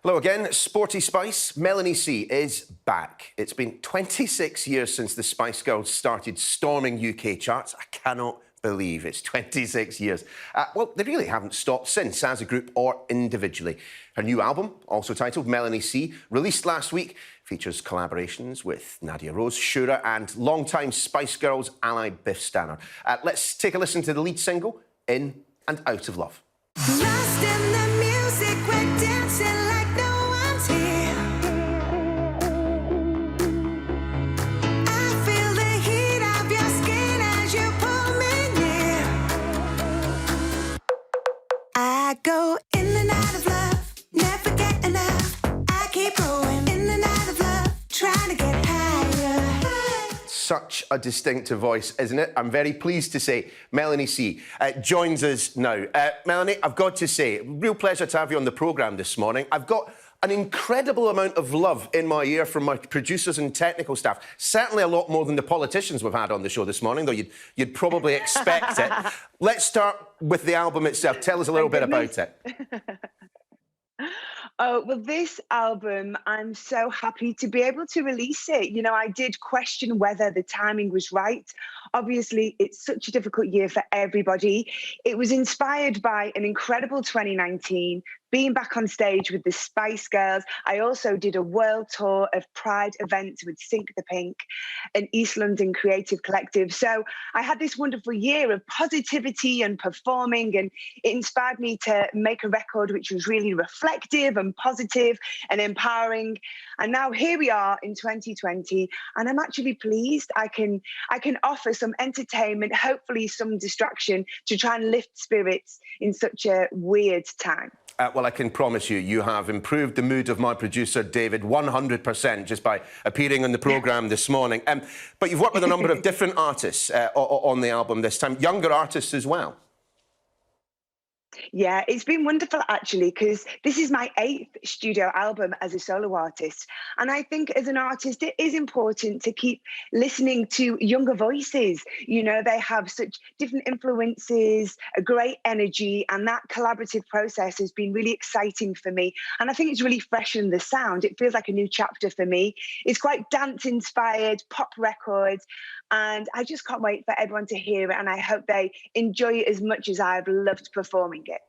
Hello again, Sporty Spice. Mel C is back. It's been 26 years since the Spice Girls started storming UK charts. I cannot believe it's 26 years. Well, they really haven't stopped since, as a group or individually. Her new album, also titled Mel C, released last week, features collaborations with Nadia Rose, Shura and longtime Spice Girls ally Biff Stanner. Let's take a listen to the lead single, In and Out of Love. Lost in the music, we're dancing like no one's here. I feel the heat of your skin as you pull me near. I go in and out of love, never get enough. I keep going in and out of love, trying to get higher. Such a distinctive voice, isn't it? I'm very pleased to say Melanie C joins us now. Melanie, I've got to say, real pleasure to have you on the programme this morning. I've got an incredible amount of love in my ear from my producers and technical staff. Certainly a lot more than the politicians we've had on the show this morning, though you'd probably expect it. Let's start with the album itself. Tell us a little bit about it. Oh, well, this album, I'm so happy to be able to release it. You know, I did question whether the timing was right. Obviously, it's such a difficult year for everybody. It was inspired by an incredible 2019, being back on stage with the Spice Girls. I also did a world tour of Pride events with Sync the Pink and East London Creative Collective. So I had this wonderful year of positivity and performing, and it inspired me to make a record which was really reflective and positive and empowering. And now here we are in 2020, and I'm actually pleased I can offer some entertainment, hopefully some distraction, to try and lift spirits in such a weird time. Well, I can promise you, you have improved the mood of my producer, David, 100% just by appearing on the programme this morning. But you've worked with a number of different artists on the album this time, younger artists as well. Yeah, it's been wonderful, actually, because this is my 8th studio album as a solo artist. And I think as an artist, it is important to keep listening to younger voices. You know, they have such different influences, a great energy, and that collaborative process has been really exciting for me. And I think it's really freshened the sound. It feels like a new chapter for me. It's quite dance-inspired, pop records, and I just can't wait for everyone to hear it, and I hope they enjoy it as much as I've loved performing it.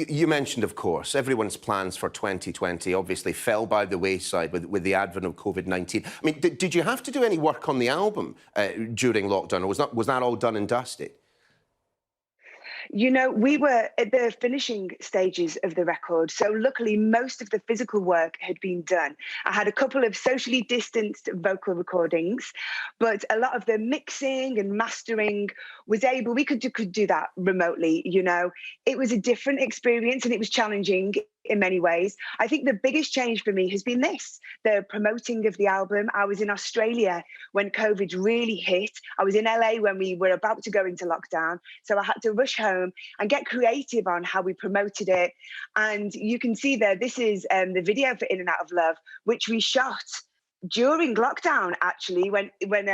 You mentioned, of course, everyone's plans for 2020 obviously fell by the wayside with the advent of COVID-19. I mean, did you have to do any work on the album during lockdown, or was that all done and dusted? You know, we were at the finishing stages of the record, so luckily most of the physical work had been done. I had a couple of socially distanced vocal recordings, but a lot of the mixing and mastering we could do that remotely, you know. It was a different experience and it was challenging in many ways. I think the biggest change for me has been the promoting of the album. I was in Australia when COVID really hit. I was in LA when we were about to go into lockdown. So I had to rush home and get creative on how we promoted it. And you can see there, this is the video for In and Out of Love, which we shot during lockdown, actually, when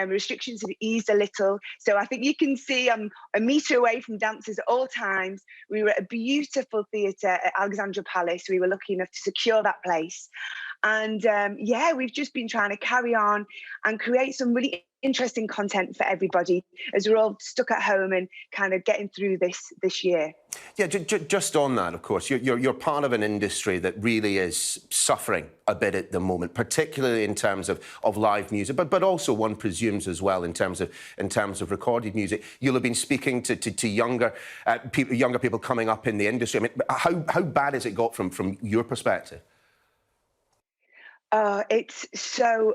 restrictions had eased a little. So I think you can see I'm a metre away from dancers at all times. We were at a beautiful theatre at Alexandra Palace. We were lucky enough to secure that place. And yeah, we've just been trying to carry on and create some really interesting content for everybody as we're all stuck at home and kind of getting through this year. Yeah, just on that, of course, you're part of an industry that really is suffering a bit at the moment, particularly in terms of live music, but also one presumes as well in terms of recorded music. You'll have been speaking to younger people coming up in the industry. I mean, how bad has it got from your perspective? It's so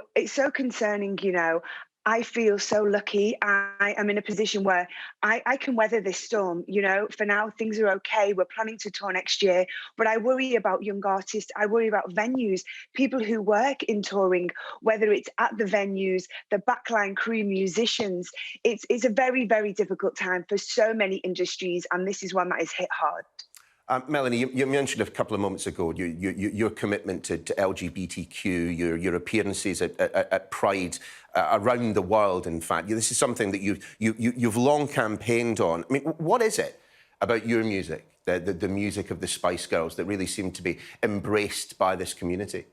concerning, you know. I feel so lucky. I am in a position where I can weather this storm. You know, for now, things are okay. We're planning to tour next year, but I worry about young artists. I worry about venues, people who work in touring, whether it's at the venues, the backline crew, musicians. It's a very, very difficult time for so many industries, and this is one that is hit hard. Melanie, you mentioned a couple of moments ago your commitment to LGBTQ, your appearances at Pride around the world. In fact, this is something that you've long campaigned on. I mean, what is it about your music the music of the Spice Girls that really seemed to be embraced by this community?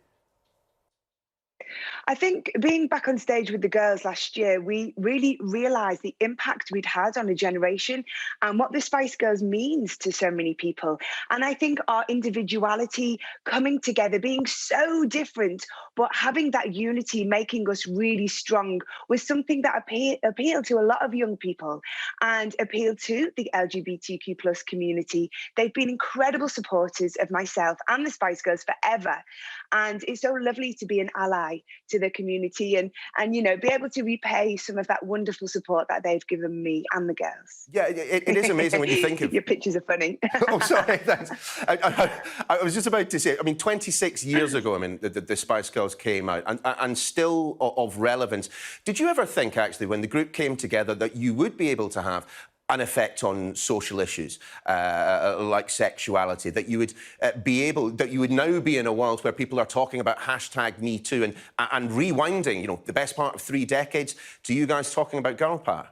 I think being back on stage with the girls last year, we really realised the impact we'd had on a generation and what the Spice Girls means to so many people. And I think our individuality coming together, being so different, but having that unity, making us really strong, was something that appealed to a lot of young people and appealed to the LGBTQ plus community. They've been incredible supporters of myself and the Spice Girls forever. And it's so lovely to be an ally to the community and be able to repay some of that wonderful support that they've given me and the girls. Yeah, it is amazing when you think of... Your pictures are funny. Oh, sorry, thanks. I was just about to say, 26 years ago, the Spice Girls came out and still of relevance. Did you ever think, actually, when the group came together, that you would be able to have an effect on social issues like sexuality, that you would that you would now be in a world where people are talking about #MeToo and rewinding, the best part of 3 decades to you guys talking about girl power?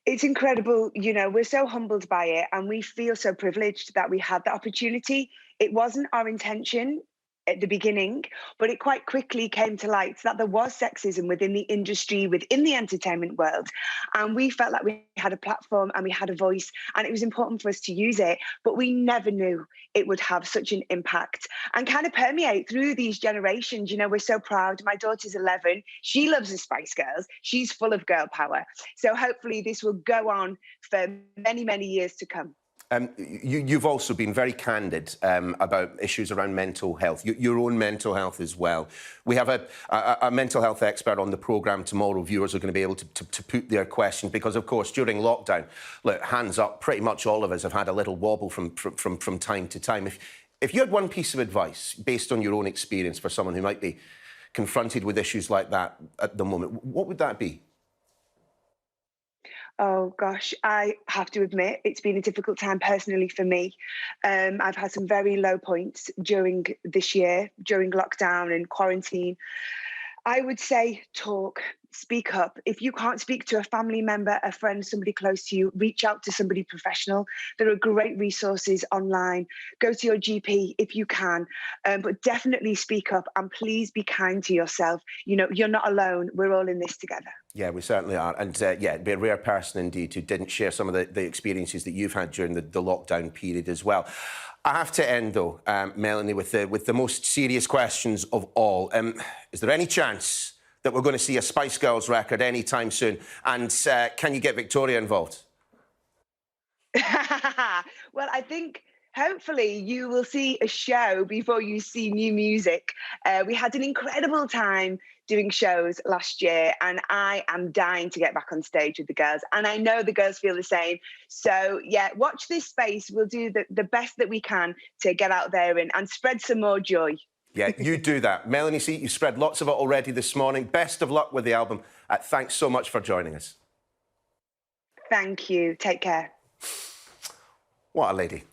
It's incredible. We're so humbled by it and we feel so privileged that we had the opportunity. It wasn't our intention at the beginning, but it quite quickly came to light that there was sexism within the industry, within the entertainment world. And we felt like we had a platform and we had a voice and it was important for us to use it, but we never knew it would have such an impact and kind of permeate through these generations. We're so proud. My daughter's 11. She loves the Spice Girls. She's full of girl power. So hopefully this will go on for many, many years to come. You've also been very candid about issues around mental health, your own mental health as well. We have a mental health expert on the programme tomorrow. Viewers are going to be able to put their questions because, of course, during lockdown, look, hands up, pretty much all of us have had a little wobble from time to time. If you had one piece of advice based on your own experience for someone who might be confronted with issues like that at the moment, what would that be? Oh gosh, I have to admit it's been a difficult time personally for me. I've had some very low points during this year, during lockdown and quarantine. I would say talk, speak up. If you can't speak to a family member, a friend, somebody close to you, reach out to somebody professional. There are great resources online. Go to your GP if you can, but definitely speak up and please be kind to yourself. You're not alone. We're all in this together. Yeah, we certainly are. And yeah, be a rare person indeed who didn't share some of the experiences that you've had during the lockdown period as well. I have to end, though, Melanie, with the most serious questions of all. Is there any chance that we're going to see a Spice Girls record anytime soon? And can you get Victoria involved? Well, I think hopefully you will see a show before you see new music. We had an incredible time doing shows last year and I am dying to get back on stage with the girls. And I know the girls feel the same. So yeah, watch this space. We'll do the best that we can to get out there and spread some more joy. Yeah, you do that. Melanie C, you spread lots of it already this morning. Best of luck with the album. Thanks so much for joining us. Thank you. Take care. What a lady.